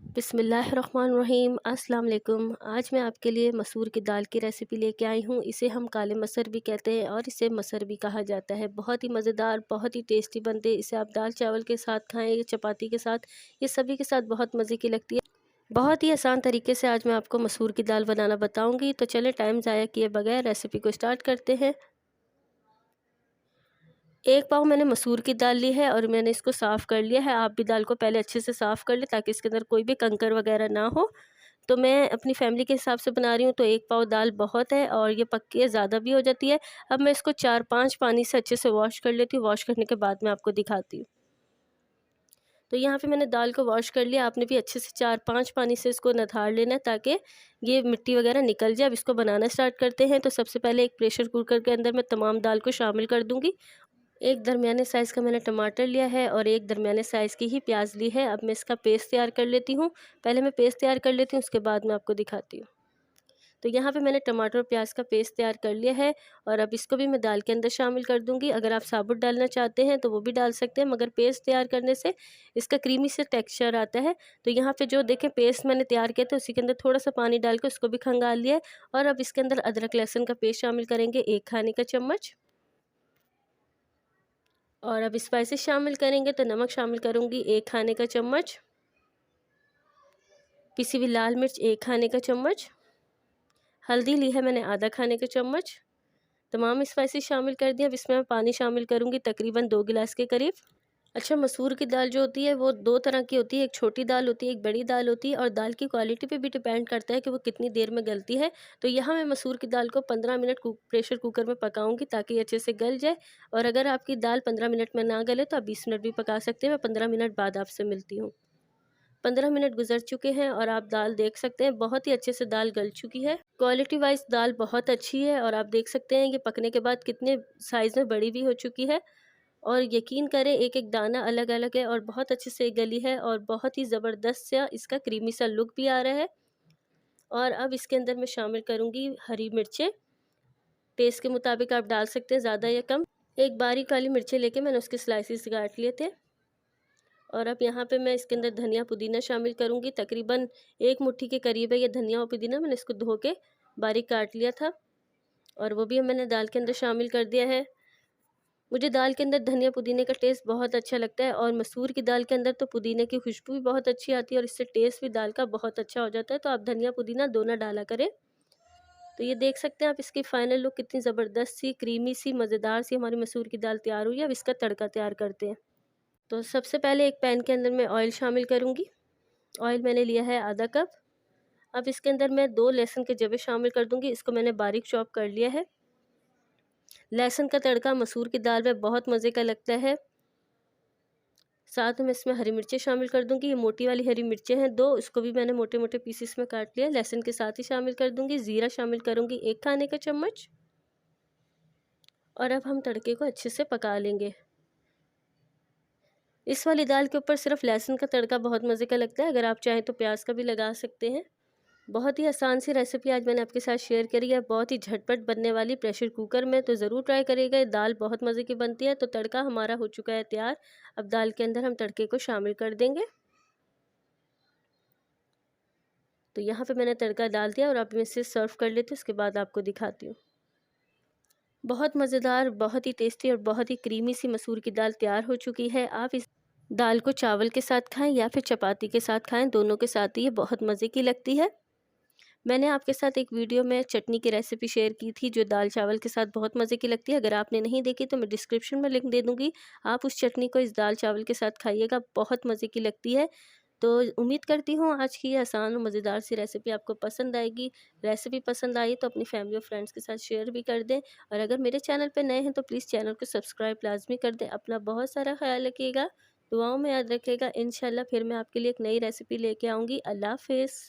बिस्मिल्लाहिर्रहमानिर्रहीम अस्सलाम वालेकुम। आज मैं आपके लिए मसूर की दाल की रेसिपी लेके आई हूँ। इसे हम काले मसर भी कहते हैं और इसे मसर भी कहा जाता है। बहुत ही मज़ेदार, बहुत ही टेस्टी बनते हैं। इसे आप दाल चावल के साथ खाएं या चपाती के साथ, ये सभी के साथ बहुत मज़े की लगती है। बहुत ही आसान तरीके से आज मैं आपको मसूर की दाल बनाना बताऊँगी। तो चले टाइम ज़ाया किए बगैर रेसिपी को स्टार्ट करते हैं। एक पाव मैंने मसूर की दाल ली है और मैंने इसको साफ़ कर लिया है। आप भी दाल को पहले अच्छे से साफ़ कर लें ताकि इसके अंदर कोई भी कंकर वगैरह ना हो। तो मैं अपनी फैमिली के हिसाब से बना रही हूँ, तो एक पाव दाल बहुत है और ये पक्की है, ज़्यादा भी हो जाती है। अब मैं इसको 4-5 पानी से अच्छे से वॉश कर लेती हूँ। वॉश करने के बाद मैं आपको दिखाती हूँ। तो यहाँ पे मैंने दाल को वॉश कर लिया। आपने भी अच्छे से 4-5 पानी से इसको नथाड़ लेना है ताकि ये मिट्टी वगैरह निकल जाए। अब इसको बनाना स्टार्ट करते हैं। तो सबसे पहले एक प्रेशर कुकर के अंदर मैं तमाम दाल को शामिल कर दूँगी। एक दरमियाने साइज़ का मैंने टमाटर लिया है और एक दरमियाने साइज़ की ही प्याज ली है। अब मैं इसका पेस्ट तैयार कर लेती हूँ। पहले मैं पेस्ट तैयार कर लेती हूँ, उसके बाद मैं आपको दिखाती हूँ। तो यहाँ पे मैंने टमाटर और प्याज का पेस्ट तैयार कर लिया है और अब इसको भी मैं दाल के अंदर शामिल कर दूँगी। अगर आप साबुत डालना चाहते हैं तो वो भी डाल सकते हैं, मगर पेस्ट तैयार करने से इसका क्रीमी से टेक्सचर आता है। तो यहाँ पे जो देखें पेस्ट मैंने तैयार किया था, उसी के अंदर थोड़ा सा पानी डाल के उसको भी खंगाल लिया है। और अब इसके अंदर अदरक लहसुन का पेस्ट शामिल करेंगे 1 खाने का चम्मच। और अब स्पाइसेस शामिल करेंगे तो नमक शामिल करूँगी 1 खाने का चम्मच, पिसी हुई लाल मिर्च 1 खाने का चम्मच, हल्दी ली है मैंने आधा खाने का चम्मच। तमाम स्पाइसेस शामिल कर दिया। अब इसमें मैं पानी शामिल करूँगी तकरीबन 2 गिलास के करीब। अच्छा, मसूर की दाल जो होती है वो 2 तरह की होती है, एक छोटी दाल होती है, एक बड़ी दाल होती है और दाल की क्वालिटी पे भी डिपेंड करता है कि वो कितनी देर में गलती है। तो यहाँ मैं मसूर की दाल को 15 मिनट प्रेशर कुकर में पकाऊंगी ताकि अच्छे से गल जाए। और अगर आपकी दाल 15 मिनट में ना गले तो आप 20 मिनट भी पका सकते हैं। मैं 15 मिनट बाद आपसे मिलती हूँ। 15 मिनट गुजर चुके हैं और आप दाल देख सकते हैं बहुत ही अच्छे से दाल गल चुकी है। क्वालिटी वाइज दाल बहुत अच्छी है और आप देख सकते हैं ये पकने के बाद कितने साइज़ में बड़ी भी हो चुकी है। और यकीन करें एक एक दाना अलग अलग है और बहुत अच्छे से गली है और बहुत ही ज़बरदस्त सा इसका क्रीमी सा लुक भी आ रहा है। और अब इसके अंदर मैं शामिल करूँगी हरी मिर्चें। टेस्ट के मुताबिक आप डाल सकते हैं ज़्यादा या कम। एक बारीक वाली मिर्चें लेके मैंने उसके स्लाइसिस काट लिए थे। और अब यहाँ पे मैं इसके अंदर धनिया पुदीना शामिल करूँगी। तकरीबन 1 मुट्ठी के करीब है ये धनिया और पुदीना। मैंने इसको धो के बारीक काट लिया था और वो भी मैंने दाल के अंदर शामिल कर दिया है। मुझे दाल के अंदर धनिया पुदीने का टेस्ट बहुत अच्छा लगता है और मसूर की दाल के अंदर तो पुदीने की खुशबू भी बहुत अच्छी आती है और इससे टेस्ट भी दाल का बहुत अच्छा हो जाता है। तो आप धनिया पुदीना दोनों डाला करें। तो ये देख सकते हैं आप इसकी फाइनल लुक कितनी ज़बरदस्त सी क्रीमी सी मज़ेदार सी हमारी मसूर की दाल तैयार हुई है। अब इसका तड़का तैयार करते हैं। तो सबसे पहले एक पैन के अंदर मैं ऑयल शामिल करूँगी। ऑयल मैंने लिया है आधा कप। अब इसके अंदर मैं 2 लहसुन के जवे शामिल कर दूँगी। इसको मैंने बारीक चॉप कर लिया है। लहसुन का तड़का मसूर की दाल में बहुत मज़े का लगता है। साथ में इसमें हरी मिर्चें शामिल कर दूंगी। ये मोटी वाली हरी मिर्चें हैं 2, इसको भी मैंने मोटे मोटे पीसेस में काट लिया। लहसुन के साथ ही शामिल कर दूंगी। ज़ीरा शामिल करूंगी 1 खाने का चम्मच। और अब हम तड़के को अच्छे से पका लेंगे। इस वाली दाल के ऊपर सिर्फ लहसुन का तड़का बहुत मज़े का लगता है। अगर आप चाहें तो प्याज का भी लगा सकते हैं। बहुत ही आसान सी रेसिपी आज मैंने आपके साथ शेयर करी है, बहुत ही झटपट बनने वाली प्रेशर कुकर में। तो ज़रूर ट्राई करिएगा। ये दाल बहुत मज़े की बनती है। तो तड़का हमारा हो चुका है तैयार। अब दाल के अंदर हम तड़के को शामिल कर देंगे। तो यहाँ पे मैंने तड़का डाल दिया और अब मैं इसे सर्व कर लेती हूँ, उसके बाद आपको दिखाती हूँ। बहुत मज़ेदार, बहुत ही टेस्टी और बहुत ही क्रीमी सी मसूर की दाल तैयार हो चुकी है। आप इस दाल को चावल के साथ खाएं या फिर चपाती के साथ खाएं, दोनों के साथ ही ये बहुत मज़े की लगती है। मैंने आपके साथ एक वीडियो में चटनी की रेसिपी शेयर की थी जो दाल चावल के साथ बहुत मज़े की लगती है। अगर आपने नहीं देखी तो मैं डिस्क्रिप्शन में लिंक दे दूँगी। आप उस चटनी को इस दाल चावल के साथ खाइएगा, बहुत मज़े की लगती है। तो उम्मीद करती हूँ आज की ये आसान और मज़ेदार सी रेसिपी आपको पसंद आएगी। रेसिपी पसंद आई तो अपनी फैमिली और फ्रेंड्स के साथ शेयर भी कर दें। और अगर मेरे चैनल पर नए हैं तो प्लीज़ चैनल को सब्सक्राइब लाज़मी कर दें। अपना बहुत सारा ख्याल रखिएगा, दुआओं में याद रखिएगा। इंशाल्लाह फिर मैं आपके लिए एक नई रेसिपी लेके आऊँगी। अल्लाह हाफ़िज़।